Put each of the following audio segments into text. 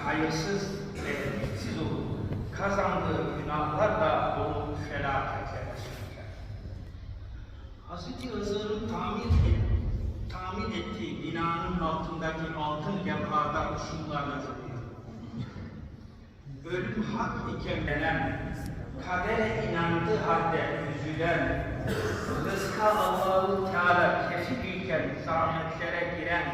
hayırsız ve etkisiz olup kazandığı günahlar da onu felakete sürükler. Hazreti Hızır'ın tahmin ettiği binanın altındaki altın levhalardan şunlarla söylüyor. Ölüm hak iken gelen, kadere inandığı halde üzülen, rızka Allah-u Teala kefil iken zahmetlere giren,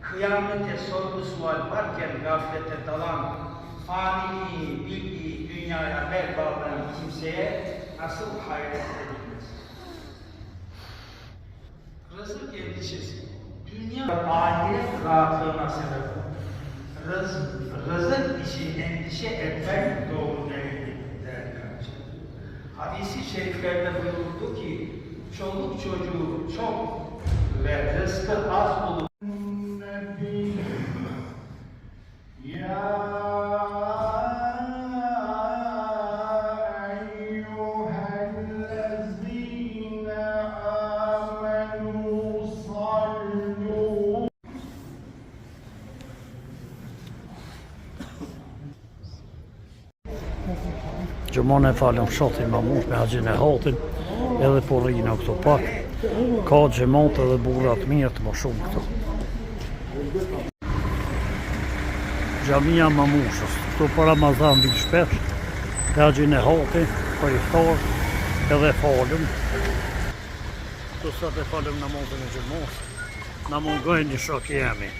kıyamete sorgu sual varken gaflete dalan, faniliği, bilgiyi dünyaya bel bağlayan kimseye nasıl hayret edilmez? Rızık endişesi, dünya ve ahiret rahatlığına sebep olur. Rızık için endişe etmek doğru değildir değerli kardeşlerim. Hadis-i şeriflerde buyuruldu ki, çoluk çocuğu çok ve rızkı az olup Gjumon e falem shotin ma mush me haqin e hatin edhe po rrinë këto pak. Ka gjemont edhe burrat mirë të më shumë këto. Gjamia ma mushës. Këto për Ramazan vijnë shpesh. Me haqin e hatin, për iftar edhe falem. Këto sa të falem namazën e gjumos. Na mungojnë një shok jemi.